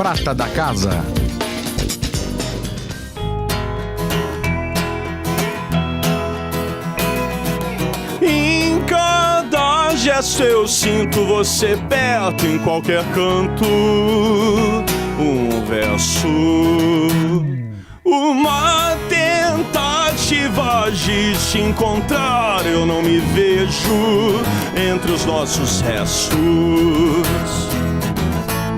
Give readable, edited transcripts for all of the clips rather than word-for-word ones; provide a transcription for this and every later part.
Prata da Casa. Em cada gesto eu sinto você perto, em qualquer canto um verso, uma tentativa de te encontrar. Eu não me vejo entre os nossos restos,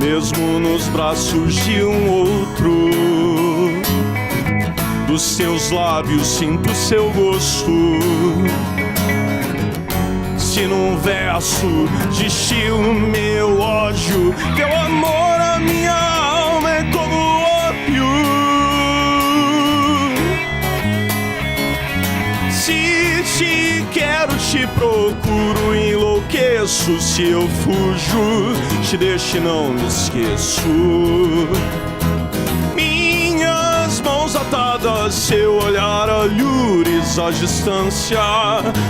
mesmo nos braços de um outro. Dos seus lábios sinto seu gosto. Se num verso destilo meu ódio, teu amor, a minha alma é como ópio. Se te quero, te procuro, enlouqueço. Se eu fujo, te deixo e não me esqueço. Minhas mãos atadas, seu olhar alhures à distância,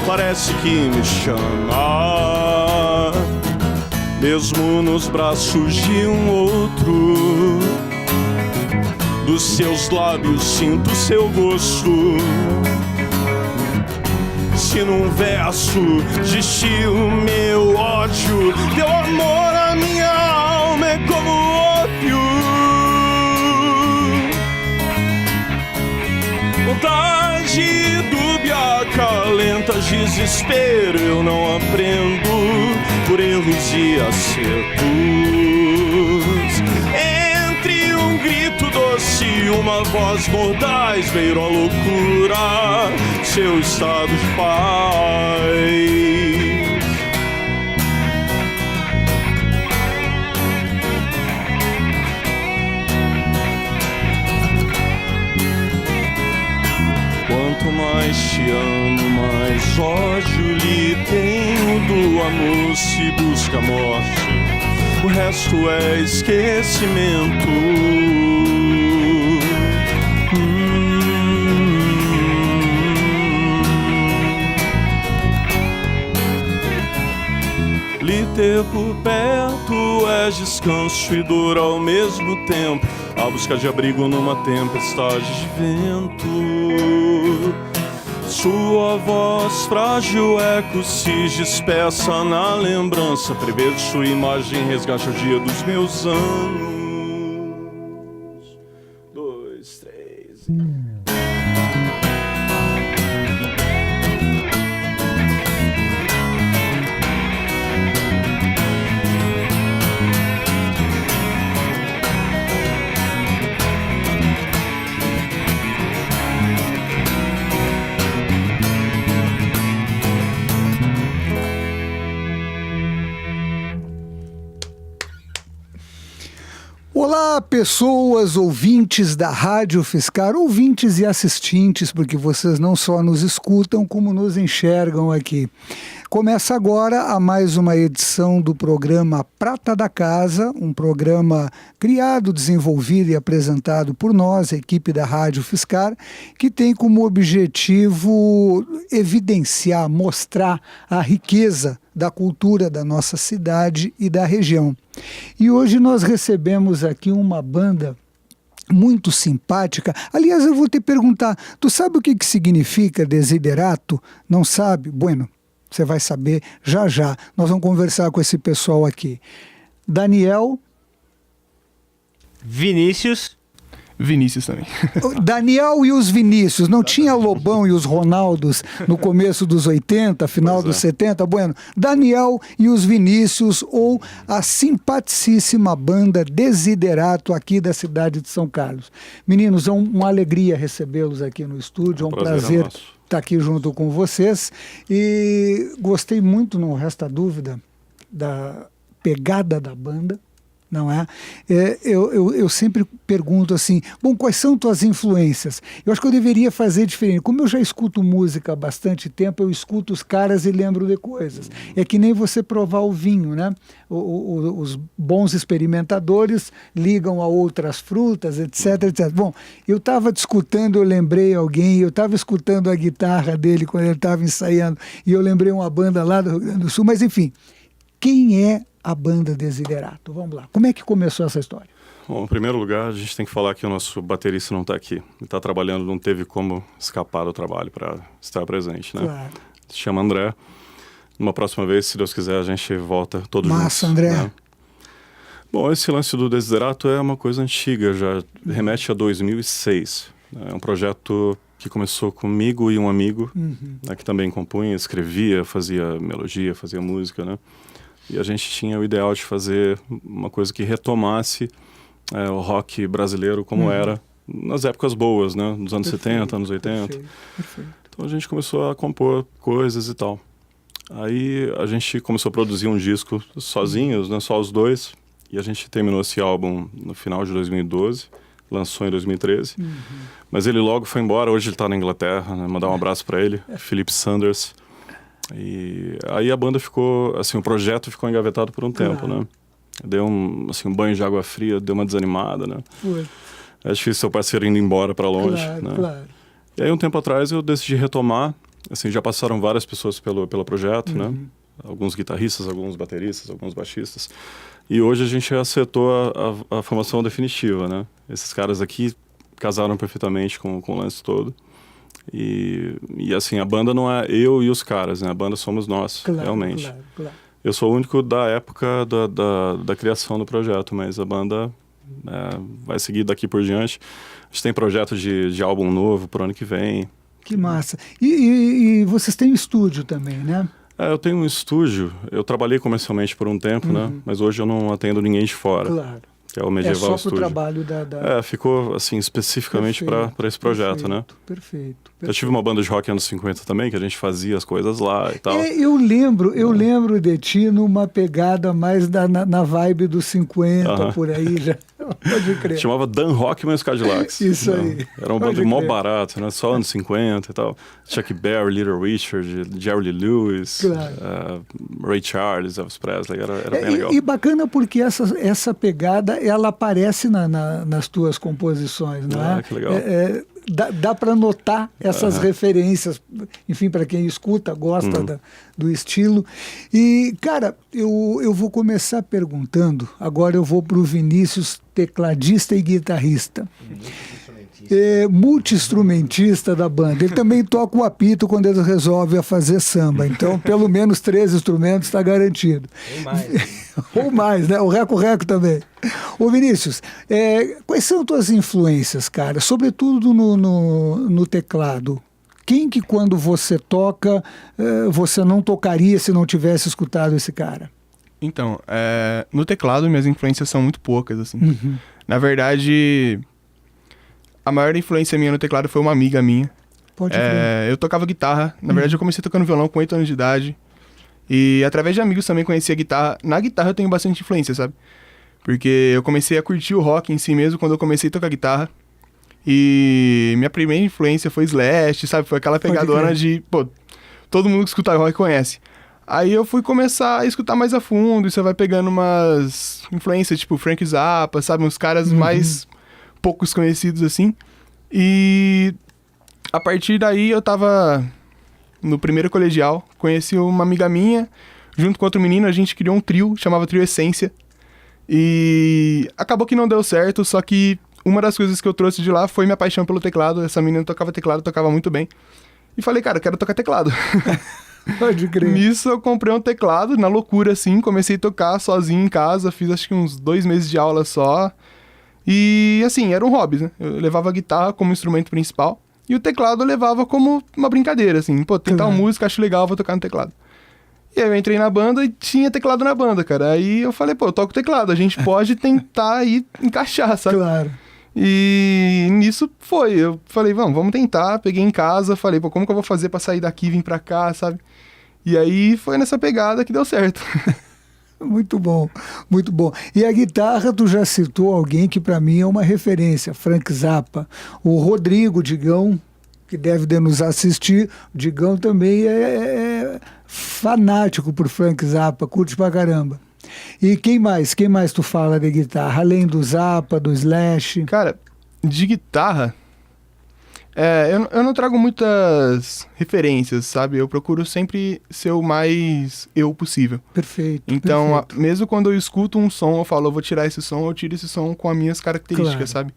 parece que me chama, mesmo nos braços de um outro. Dos seus lábios sinto seu gosto. Se num verso destilo meu ódio, teu amor, a minha alma é como ópio. Vontade dúbia acalenta desespero. Eu não aprendo por erros e acertos. Entre um grito doce e uma voz mordaz, beiro a loucura, seu estado de paz. Quanto mais te amo, mais ódio lhe tenho. Do amor se busca a morte, o resto é esquecimento. Lhe ter por perto é descanso e dor ao mesmo tempo, a busca de abrigo numa tempestade de vento. Sua voz frágil eco se dispersa na lembrança. Prever sua imagem resgate o dia dos meus anos. 2, 3 Olá, pessoas, ouvintes da Rádio Fiscar, ouvintes e assistentes, porque vocês não só nos escutam, como nos enxergam aqui. Começa agora a mais uma edição do programa Prata da Casa, um programa criado, desenvolvido e apresentado por nós, a equipe da Rádio Fiscar, que tem como objetivo evidenciar, mostrar a riqueza da cultura da nossa cidade e da região. E hoje nós recebemos aqui uma banda muito simpática. Aliás, eu vou te perguntar, tu sabe o que significa desiderato? Não sabe? Bueno, você vai saber já já. Nós vamos conversar com esse pessoal aqui. Daniel. Vinícius também. Daniel e os Vinícius. Não tinha Lobão e os Ronaldos no começo dos 80, final dos 70? Bueno, Daniel e os Vinícius, ou a simpaticíssima banda Desiderato aqui da cidade de São Carlos. Meninos, é uma alegria recebê-los aqui no estúdio, é um prazer estar aqui junto com vocês. E gostei muito, não resta dúvida, da pegada da banda. Não é? Eu sempre pergunto assim, bom, quais são tuas influências? Eu acho que eu deveria fazer diferente. Como eu já escuto música há bastante tempo, eu escuto os caras e lembro de coisas. É que nem você provar o vinho, né? Os bons experimentadores ligam a outras frutas, etc, etc. Bom, eu estava escutando, eu lembrei alguém, eu estava escutando a guitarra dele quando ele estava ensaiando, e eu lembrei uma banda lá do Rio Grande do Sul, mas enfim, Quem é a banda Desiderato? Vamos lá. Como é que começou essa história? Bom, em primeiro lugar, a gente tem que falar que o nosso baterista não está aqui. Ele está trabalhando, não teve como escapar do trabalho para estar presente, né? Claro. Se chama André. Numa próxima vez, se Deus quiser, a gente volta todos juntos. Massa, André. Né? Bom, esse lance do Desiderato é uma coisa antiga, já remete a 2006. É um projeto que começou comigo e um amigo, né, que também compunha, escrevia, fazia melodia, fazia música, né? E a gente tinha o ideal de fazer uma coisa que retomasse o rock brasileiro como era nas épocas boas, né? Nos anos 70, anos 80. Perfeito. Então a gente começou a compor coisas e tal. Aí a gente começou a produzir um disco sozinhos, né? Só os dois. E a gente terminou esse álbum no final de 2012, lançou em 2013. Mas ele logo foi embora, hoje ele está na Inglaterra, né? Mandar um abraço para ele, Philip Sanders. E aí a banda ficou, assim, o projeto ficou engavetado por um tempo, né? Deu um banho de água fria, deu uma desanimada, né? Foi. É difícil seu parceiro indo embora para longe, né? Claro. E aí um tempo atrás eu decidi retomar, assim, já passaram várias pessoas pelo projeto, né? Alguns guitarristas, alguns bateristas, alguns baixistas. E hoje a gente acertou a formação definitiva, né? Esses caras aqui casaram perfeitamente com o lance todo. E assim, a banda não é eu e os caras, né? A banda somos nós, realmente. Claro. Eu sou o único da época da criação do projeto, mas a banda vai seguir daqui por diante. A gente tem projeto de álbum novo pro ano que vem. Que massa. E vocês têm um estúdio também, né? Eu tenho um estúdio, eu trabalhei comercialmente por um tempo, né? Mas hoje eu não atendo ninguém de fora. Claro. Que é o Medieval É só Studio. pro trabalho da... Ficou assim especificamente para esse projeto, né? Perfeito. Eu tive uma banda de rock anos 50 também, que a gente fazia as coisas lá e tal. Eu lembro de ti numa pegada mais na vibe dos 50, por aí já. Pode crer. Chamava Dan Rockman e os Cadillacs. Isso né? aí. Era uma banda mó barato, né? Só anos 50 e tal. Chuck Berry, Little Richard, Jerry Lee Lewis, Ray Charles, Elvis Presley, era bem legal. E bacana porque essa pegada, ela aparece nas tuas composições, não é? Que legal. Dá para notar essas referências, enfim, para quem escuta, gosta do estilo. E, cara, eu vou começar perguntando, agora eu vou para o Vinícius, tecladista e guitarrista. Multi-instrumentista da banda. Ele também toca o apito quando ele resolve fazer samba. Então, pelo menos 3 instrumentos está garantido. Ou mais, né? O reco-reco também. Ô Vinícius, quais são tuas influências, cara? Sobretudo no teclado. Quem que quando você toca, você não tocaria se não tivesse escutado esse cara? Então, no teclado minhas influências são muito poucas, assim. Na verdade, a maior influência minha no teclado foi uma amiga minha. Pode crer. Eu tocava guitarra. Na verdade, eu comecei tocando violão com 8 anos de idade. E através de amigos também conheci a guitarra. Na guitarra eu tenho bastante influência, sabe? Porque eu comecei a curtir o rock em si mesmo quando eu comecei a tocar guitarra. E minha primeira influência foi Slash, sabe? Foi aquela pegadona de... Pô, todo mundo que escuta rock conhece. Aí eu fui começar a escutar mais a fundo. E você vai pegando umas influências, tipo Frank Zappa, sabe? Uns caras mais poucos conhecidos, assim. E a partir daí eu tava no primeiro colegial. Conheci uma amiga minha. Junto com outro menino, a gente criou um trio, chamava Trio Essência. E acabou que não deu certo, só que uma das coisas que eu trouxe de lá foi minha paixão pelo teclado. Essa menina tocava teclado, tocava muito bem. E falei, cara, eu quero tocar teclado. Pode crer. Nisso eu comprei um teclado, na loucura assim, comecei a tocar sozinho em casa, fiz acho que uns 2 meses de aula só. E assim, era um hobby, né? Eu levava a guitarra como instrumento principal e o teclado eu levava como uma brincadeira, assim. Pô, tentar uma música, acho legal, vou tocar no teclado. E aí eu entrei na banda e tinha teclado na banda, cara. Aí eu falei, pô, eu toco teclado, a gente pode tentar aí encaixar, sabe? Claro. E nisso foi, eu falei, vamos tentar, peguei em casa, falei, pô, como que eu vou fazer pra sair daqui e vir pra cá, sabe? E aí foi nessa pegada que deu certo. Muito bom, muito bom. E a guitarra, tu já citou alguém que para mim é uma referência, Frank Zappa. O Rodrigo Digão, que deve nos assistir, o Digão também é fanático por Frank Zappa, curte pra caramba. E quem mais tu fala de guitarra, além do Zappa, do Slash? Cara, de guitarra, Eu não trago muitas referências, sabe? Eu procuro sempre ser o mais eu possível. Perfeito. Então, perfeito. mesmo quando eu escuto um som, eu falo, eu vou tirar esse som, eu tiro esse som com as minhas características, Claro. sabe?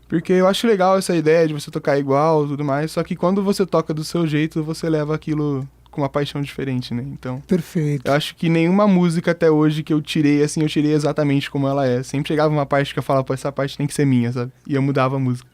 Porque eu acho legal essa ideia de você tocar igual e tudo mais, só que quando você toca do seu jeito, você leva aquilo com uma paixão diferente, né? Então, Perfeito. eu acho que nenhuma música até hoje que eu tirei, assim, eu tirei exatamente como ela é. Sempre chegava uma parte que eu falava, pô, essa parte tem que ser minha, sabe? E eu mudava a música.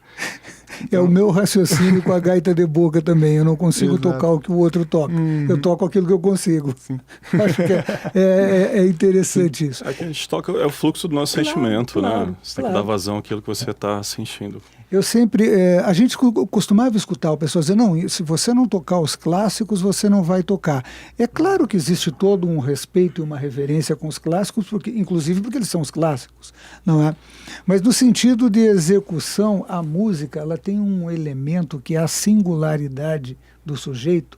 É o meu raciocínio com a gaita de boca também. Eu não consigo Exato. tocar o que o outro toca. Eu toco aquilo que eu consigo. Sim. Acho que é interessante isso. É que a gente toca, é o fluxo do nosso Claro, sentimento, claro, né? Você tem claro. que dar vazão àquilo que você está sentindo. Eu sempre... a gente costumava escutar o pessoal dizer, não, se você não tocar os clássicos, você não vai tocar. É claro que existe todo um respeito e uma reverência com os clássicos, inclusive porque eles são os clássicos, não é? Mas no sentido de execução, a música ela tem um elemento que é a singularidade do sujeito,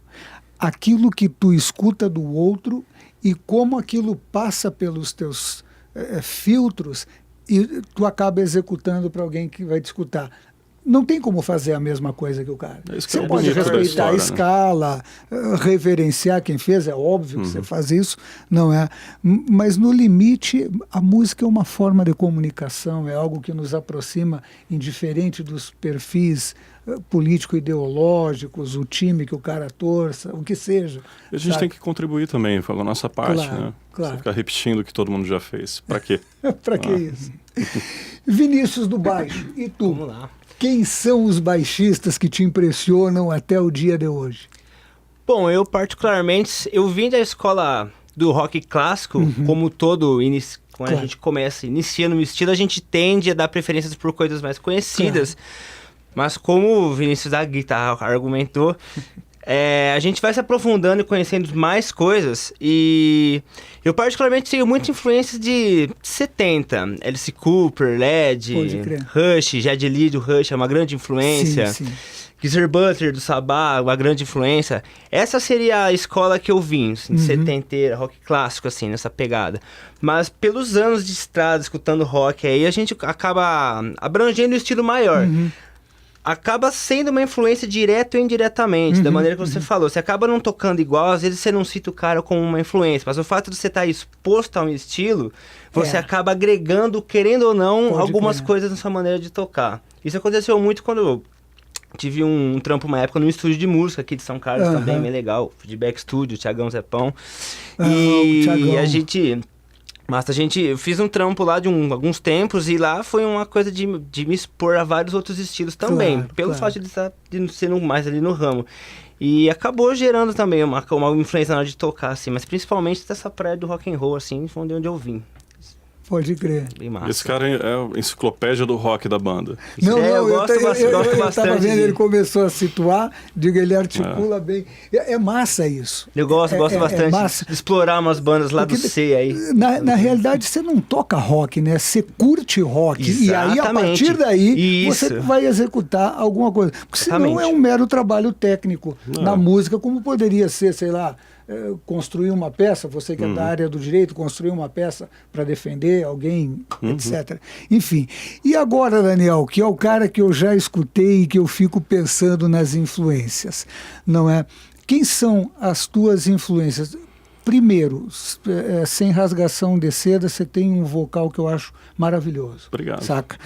aquilo que tu escuta do outro e como aquilo passa pelos teus filtros e tu acaba executando para alguém que vai te escutar. Não tem como fazer a mesma coisa que o cara. É isso que Você é pode bonito da respeitar história, a né? escala, reverenciar quem fez, é óbvio que você faz isso, não é? Mas no limite, a música é uma forma de comunicação, é algo que nos aproxima, indiferente dos perfis político-ideológicos, o time que o cara torça, o que seja. E a gente sabe? tem que contribuir também, falar a nossa parte, Claro, né? claro. Você ficar repetindo o que todo mundo já fez. Pra quê? Para que isso? Vinícius do baixo, e tu? Vamos lá. Quem são os baixistas que te impressionam até o dia de hoje? Bom, eu particularmente, eu vim da escola do rock clássico, como todo quando Claro. a gente inicia no estilo, a gente tende a dar preferências por coisas mais conhecidas. Mas como o Vinícius da guitarra argumentou, a gente vai se aprofundando e conhecendo mais coisas. E eu particularmente tenho muita influência de 70. Alice Cooper, Pode Led, crer. Rush, Geddy Lee do Rush é uma grande influência. Sim, sim. Geezer Butler do Sabá, uma grande influência. Essa seria a escola que eu vim, assim, setenteira, rock clássico, assim, nessa pegada. Mas pelos anos de estrada, escutando rock aí, a gente acaba abrangendo o estilo maior. Acaba sendo uma influência direta ou indiretamente, da maneira que você falou. Você acaba não tocando igual, às vezes você não cita o cara como uma influência, mas o fato de você estar exposto a um estilo, você acaba agregando, querendo ou não, Pode algumas crer. coisas na sua maneira de tocar. Isso aconteceu muito quando eu tive um trampo uma época no estúdio de música aqui de São Carlos também, bem legal. Feedback Studio, Thiagão Zepão. O E Thiagão. a gente fiz um trampo lá de alguns tempos e lá foi uma coisa de me expor a vários outros estilos também, Claro, pelo claro. fato de ser mais ali no ramo. E acabou gerando também uma influência na hora de tocar, assim, mas principalmente dessa praia do rock and roll, assim, foi onde eu vim. Pode crer. Bem massa. Esse cara é a enciclopédia do rock da banda. Não, eu gosto eu bastante estava vendo, de- ele começou a situar, digo, ele articula bem. É massa isso. Eu gosto bastante massa. de explorar umas bandas lá do Porque C aí. Na realidade, você não toca rock, né? Você curte rock. E aí, a Exatamente. partir daí, Isso. você vai executar alguma coisa. Porque senão Exatamente. é um mero trabalho técnico na música, como poderia ser, sei lá, construir uma peça, você que é da área do direito, construir uma peça para defender alguém, etc. Enfim. E agora, Daniel, que é o cara que eu já escutei e que eu fico pensando nas influências, não é? Quem são as tuas influências? Primeiro, sem rasgação de seda, você tem um vocal que eu acho maravilhoso. Obrigado. Saca?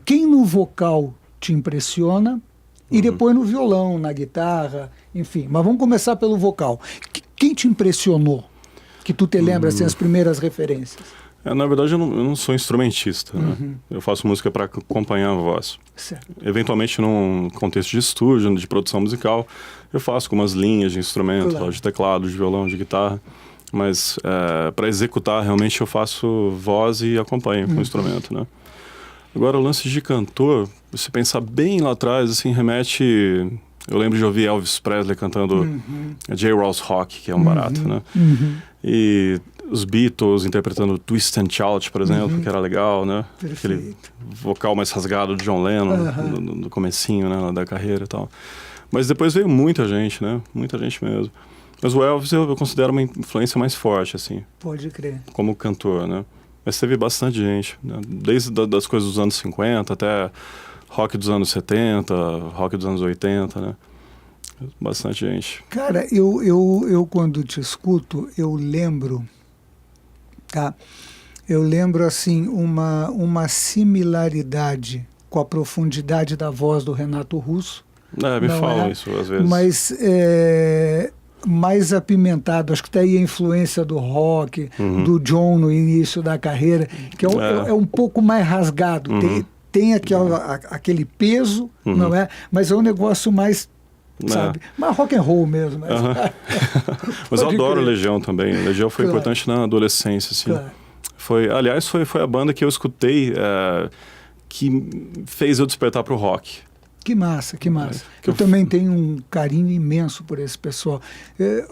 Quem no vocal te impressiona? E depois no violão, na guitarra, enfim. Mas vamos começar pelo vocal. Quem te impressionou? Que tu te lembra, assim, as primeiras referências? Na verdade, eu não sou instrumentista, né? Eu faço música para acompanhar a voz. Certo. Eventualmente, num contexto de estúdio, de produção musical, eu faço com umas linhas de instrumento, Claro. de teclado, de violão, de guitarra. Mas para executar, realmente, eu faço voz e acompanho com o instrumento, né? Agora, o lance de cantor, se pensar bem lá atrás, assim, remete... Eu lembro de ouvir Elvis Presley cantando J. Ross Rock, que é um barato, né? E os Beatles interpretando Twist and Shout, por exemplo, que era legal, né? Perfeito. Aquele vocal mais rasgado de John Lennon, no comecinho, né, da carreira e tal. Mas depois veio muita gente, né? Muita gente mesmo. Mas o Elvis eu considero uma influência mais forte, assim, Pode crer. como cantor, né? Mas teve bastante gente, né? Desde das coisas dos anos 50 até rock dos anos 70, rock dos anos 80, né? Bastante gente. Cara, eu quando te escuto, eu lembro, tá? Eu lembro, assim, uma similaridade com a profundidade da voz do Renato Russo. Me falam isso às vezes. Mas mais apimentado, acho que está aí a influência do rock, do John no início da carreira, que é um pouco mais rasgado, tem aquele peso, não é? Mas é um negócio mais, sabe, mais rock and roll mesmo. Mas eu adoro Legião também. Legião foi importante na adolescência, assim. Aliás, foi a banda que eu escutei que fez eu despertar pro rock. Que massa, que massa. Eu também tenho um carinho imenso por esse pessoal.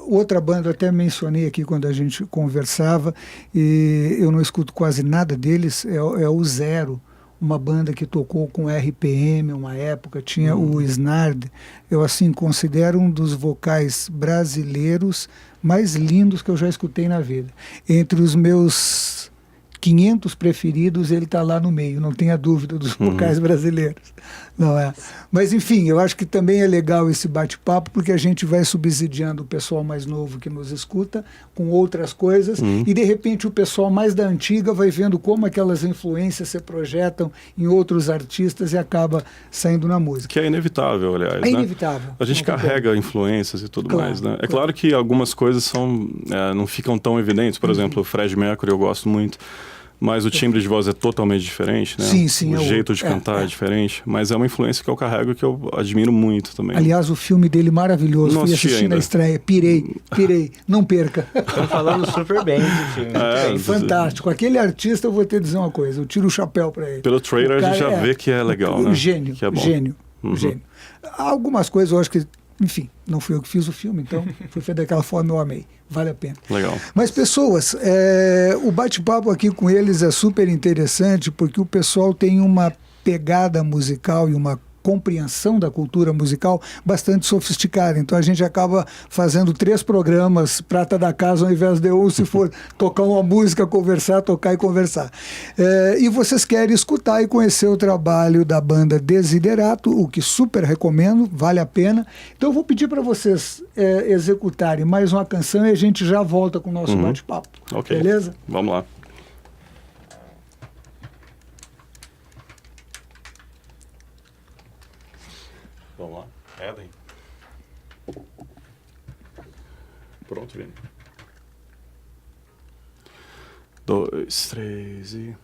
Outra banda, eu até mencionei aqui quando a gente conversava, e eu não escuto quase nada deles, é o Zero, uma banda que tocou com RPM uma época, tinha o Snard. Eu, assim, considero um dos vocais brasileiros mais lindos que eu já escutei na vida. Entre os meus 500 preferidos, ele está lá no meio, não tenha dúvida, dos vocais brasileiros, não é? Mas, enfim, eu acho que também é legal esse bate-papo, porque a gente vai subsidiando o pessoal mais novo que nos escuta com outras coisas, e, de repente, o pessoal mais da antiga vai vendo como aquelas influências se projetam em outros artistas e acaba saindo na música. Que é inevitável, aliás, né? É inevitável. A gente carrega influências e tudo mais, né? É claro que algumas coisas não ficam tão evidentes, por exemplo, o Fred Mercury eu gosto muito, mas o timbre de voz é totalmente diferente, né? Sim. O jeito de cantar é diferente, mas é uma influência que eu carrego e que eu admiro muito também. Aliás, o filme dele maravilhoso, não fui assistir na estreia, pirei, não perca. Estão falando super bem do filme. Fantástico. Aquele artista, eu vou te dizer uma coisa, eu tiro o chapéu para ele. Pelo trailer a gente já vê que é legal, né? Gênio, que é bom. Gênio. Algumas coisas eu acho que, enfim, não fui eu que fiz o filme, então foi feito daquela forma, eu amei. Vale a pena. Legal. Mas, pessoas, o bate-papo aqui com eles é super interessante, porque o pessoal tem uma pegada musical e uma compreensão da cultura musical bastante sofisticada. Então a gente acaba fazendo 3 programas prata da casa ao invés de um, se for tocar uma música, conversar, tocar e conversar. E vocês querem escutar e conhecer o trabalho da banda Desiderato, o que super recomendo, vale a pena. Então eu vou pedir para vocês executarem mais uma canção e a gente já volta com o nosso bate-papo. Ok. Beleza? Vamos lá. Vamos lá. Eden. Pronto, Vini. 2, 3 e...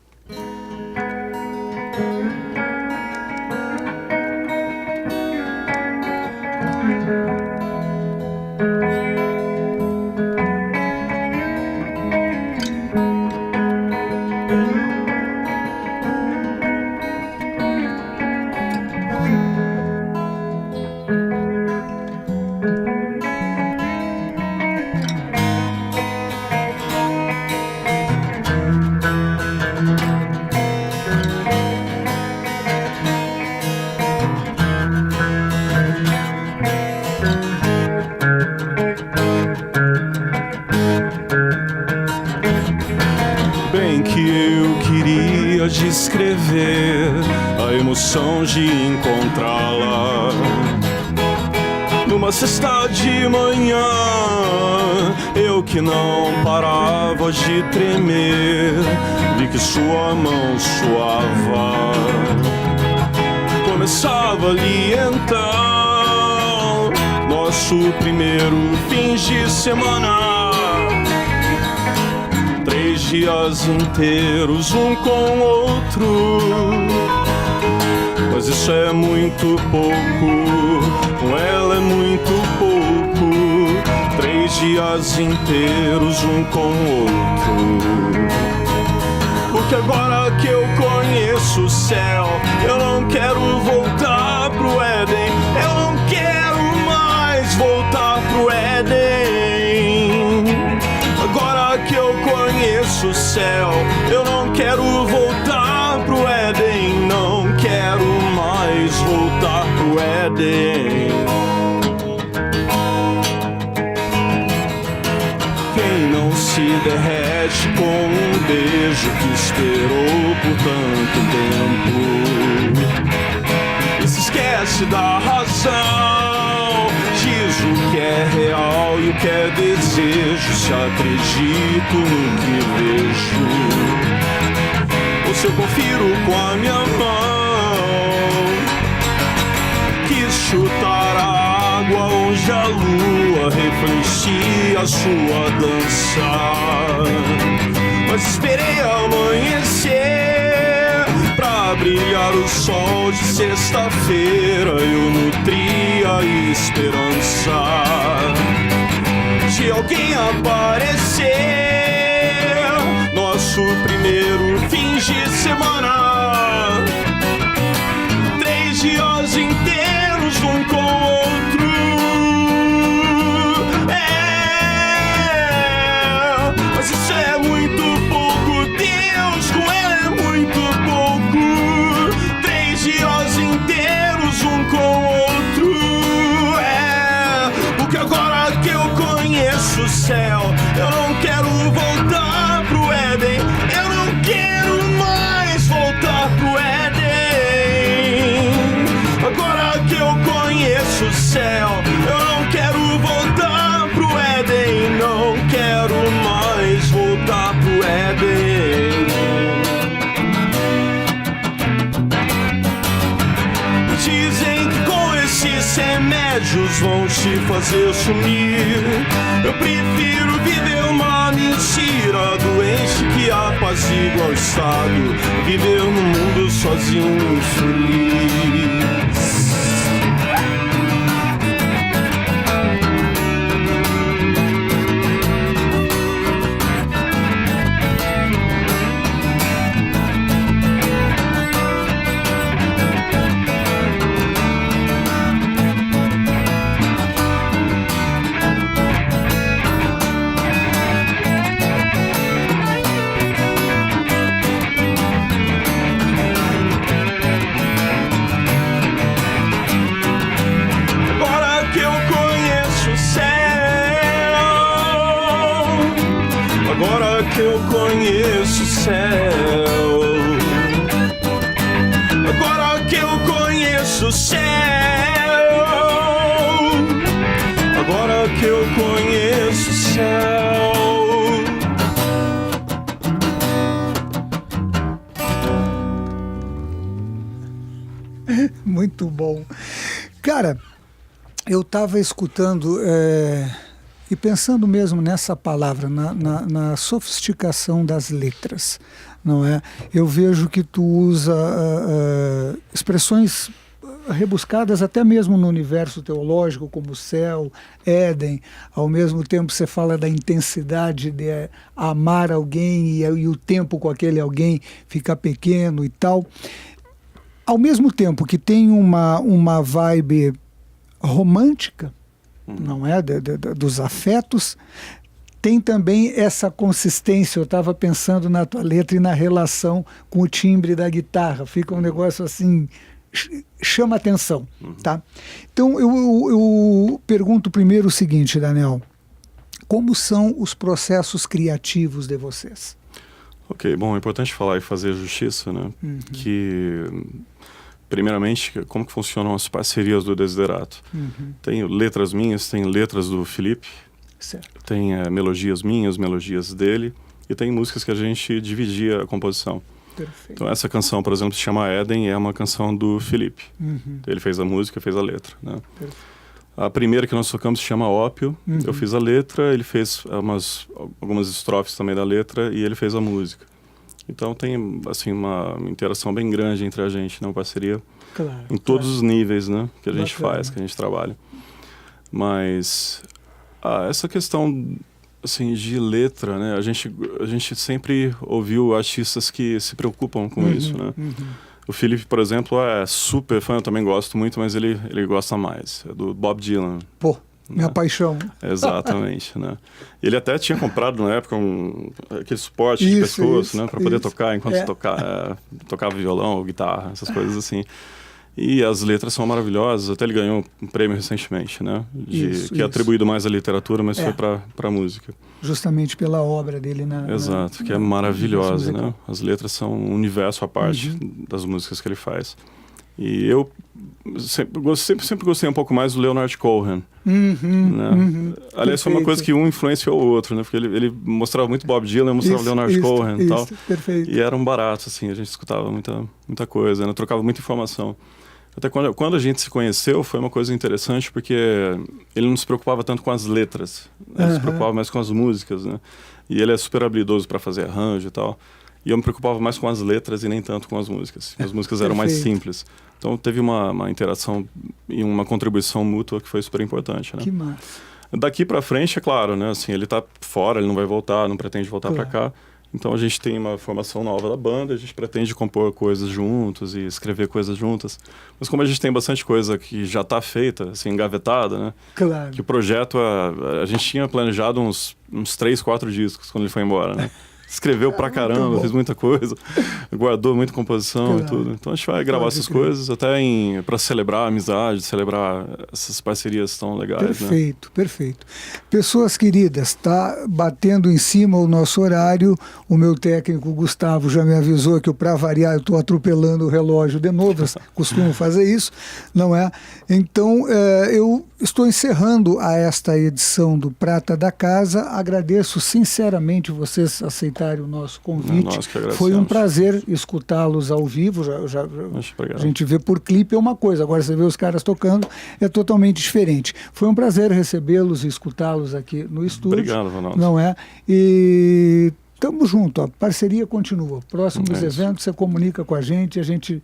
Descrever a emoção de encontrá-la numa sexta de manhã, eu que não parava de tremer, vi que sua mão suava, começava ali então nosso primeiro fim de semana. 3 dias inteiros um com o outro, mas isso é muito pouco, com ela é muito pouco. 3 dias inteiros um com o outro, porque agora que eu conheço o céu, eu não quero voltar pro Éden, eu não quero mais voltar pro Éden. Agora que eu conheço o céu, eu não quero voltar pro Éden, não quero mais voltar pro Éden. Quem não se derrete com um beijo que esperou por tanto tempo, esquece da razão. Diz o que é real e o que é desejo. Se acredito no que vejo, ou se eu confiro com a minha mão. Quis chutar a água onde a lua refletia a sua dança, mas esperei amanhecer pra brilhar o sol de sexta-feira. Eu nutria a esperança de alguém aparecer. Nosso primeiro fim de semana, 3 dias inteiros um com o outro. Mas isso é muito pouco, Deus, com ela é muito pouco. 3 dias inteiros um com o outro. Porque agora que eu conheço o céu, eu não quero voltar pro Éden. Eu não quero mais voltar pro Éden. Agora que eu conheço o céu, eu não quero voltar pro Éden. Não quero mais voltar pro Éden. Dizem que com esses remédios vão te fazer sumir. Eu prefiro viver uma mentira doente que apazigua o estado. Viver no mundo sozinho, infeliz. Agora que eu conheço o céu, agora que eu conheço o céu, agora que eu conheço o céu. Muito bom. Cara, eu estava escutando e pensando mesmo nessa palavra, na sofisticação das letras, não é? Eu vejo que tu usa expressões rebuscadas até mesmo no universo teológico, como céu, Éden. Ao mesmo tempo você fala da intensidade de amar alguém e o tempo com aquele alguém fica pequeno e tal. Ao mesmo tempo que tem uma vibe romântica, não é? Dos afetos, tem também essa consistência. Eu estava pensando na tua letra e na relação com o timbre da guitarra. Fica um negócio assim, chama atenção, tá? Então eu pergunto primeiro o seguinte, Daniel: como são os processos criativos de vocês? Ok, bom, é importante falar e fazer justiça, né? Que, primeiramente, como que funcionam as parcerias do Desiderato. Tem letras minhas, tem letras do Felipe, Certo. tem melodias minhas, melodias dele, e tem músicas que a gente dividia a composição. Perfeito. Então essa canção, por exemplo, se chama Éden, e é uma canção do Felipe. Ele fez a música, fez a letra, né? A primeira que nós tocamos se chama Ópio. Eu fiz a letra, ele fez algumas estrofes também da letra, e ele fez a música. Então tem assim uma interação bem grande entre a gente, né? Uma parceria em todos os níveis, né? Que a gente faz, que a gente trabalha. Mas essa questão assim de letra, né? A gente sempre ouviu artistas que se preocupam com isso, né? O Felipe, por exemplo, é super fã, eu também gosto muito, mas ele gosta mais. É do Bob Dylan. Pô, minha paixão. Exatamente, né? Ele até tinha comprado na época aquele suporte de pescoço, né? Para poder tocar enquanto tocava violão ou guitarra, essas coisas assim. E as letras são maravilhosas, até ele ganhou um prêmio recentemente, né? Que é atribuído mais à literatura, mas foi para a música. Justamente pela obra dele Exato, que é maravilhosa, né? As letras são um universo à parte das músicas que ele faz. E eu sempre gostei um pouco mais do Leonard Cohen. Né? Aliás, foi uma coisa que um influenciou o outro, né? Porque ele mostrava muito Bob Dylan, eu mostrava Leonard Cohen e tal. Perfeito. E era um barato, assim, a gente escutava muita coisa, né? Trocava muita informação. Até quando a gente se conheceu, foi uma coisa interessante, porque ele não se preocupava tanto com as letras, né? Ele se preocupava mais com as músicas, né? E ele é super habilidoso para fazer arranjo e tal. E eu me preocupava mais com as letras e nem tanto com as músicas. As músicas eram mais simples. Então teve uma interação e uma contribuição mútua que foi super importante, né? Que massa. Daqui para frente, é claro, né? Assim, ele tá fora, ele não vai voltar, não pretende voltar para cá. Então a gente tem uma formação nova da banda, a gente pretende compor coisas juntos e escrever coisas juntas. Mas como a gente tem bastante coisa que já está feita, assim, engavetada, né? Claro. Que o projeto, a gente tinha planejado uns 3, 4 discos quando ele foi embora, né? Escreveu pra caramba, fez muita coisa, guardou muita composição e tudo. Então a gente vai gravar essas coisas até para celebrar a amizade, celebrar essas parcerias tão legais. Perfeito, né? Perfeito. Pessoas queridas, tá batendo em cima o nosso horário. O meu técnico Gustavo já me avisou que para variar eu estou atropelando o relógio de novo, eu costumo fazer isso, não é? Então eu estou encerrando esta edição do Prata da Casa. Agradeço sinceramente vocês aceitarem o nosso convite. Nós que agradecemos. Foi um prazer escutá-los ao vivo. A gente vê por clipe é uma coisa, agora você vê os caras tocando, é totalmente diferente. Foi um prazer recebê-los e escutá-los aqui no estúdio. Obrigado, Ronaldo. Não é? E tamo junto, a parceria continua. Próximos eventos você comunica com a gente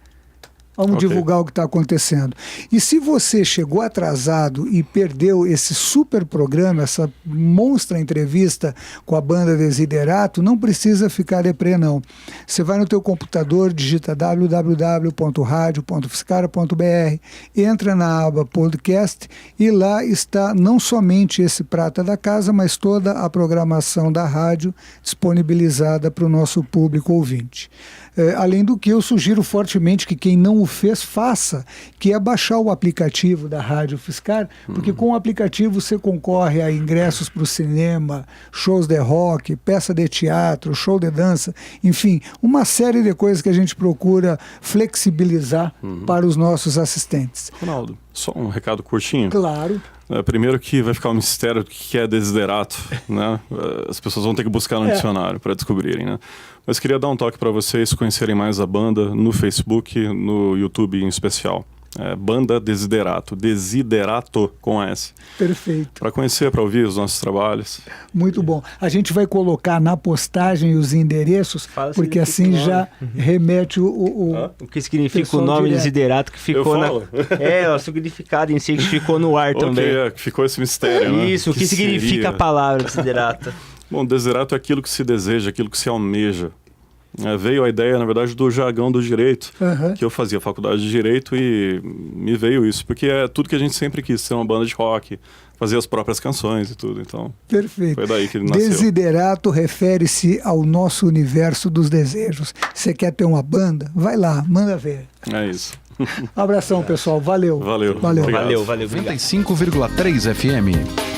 vamos divulgar o que está acontecendo. E se você chegou atrasado e perdeu esse super programa, essa monstra entrevista com a banda Desiderato, não precisa ficar deprê, não. Você vai no teu computador, digita www.radio.fiscara.br, entra na aba podcast e lá está não somente esse Prata da Casa, mas toda a programação da rádio disponibilizada para o nosso público ouvinte. Além do que eu sugiro fortemente que quem não o fez, faça, que é baixar o aplicativo da Rádio Fiscar, porque com o aplicativo você concorre a ingressos para o cinema, shows de rock, peça de teatro, show de dança, enfim, uma série de coisas que a gente procura flexibilizar para os nossos assistentes. Ronaldo, só um recado curtinho. Claro. Primeiro que vai ficar um mistério do que é Desiderato, né? As pessoas vão ter que buscar no dicionário para descobrirem, né? Mas queria dar um toque para vocês conhecerem mais a banda no Facebook, no YouTube em especial. Banda Desiderato, Desiderato com S. Perfeito. Para conhecer, para ouvir os nossos trabalhos. Muito bom. A gente vai colocar na postagem os endereços, porque assim já remete o que significa o nome Desiderato que ficou o significado em si que ficou no ar também. Que ficou esse mistério, né? Isso, o que significa a palavra Desiderato? Bom, desiderato é aquilo que se deseja, aquilo que se almeja. Veio a ideia, na verdade, do jargão do direito, que eu fazia faculdade de direito e me veio isso, porque é tudo que a gente sempre quis, ser uma banda de rock, fazer as próprias canções e tudo, então perfeito. Foi daí que ele nasceu. Desiderato refere-se ao nosso universo dos desejos. Você quer ter uma banda? Vai lá, manda ver. É isso. Abração, pessoal. Valeu. Valeu. Valeu. 95,3 FM.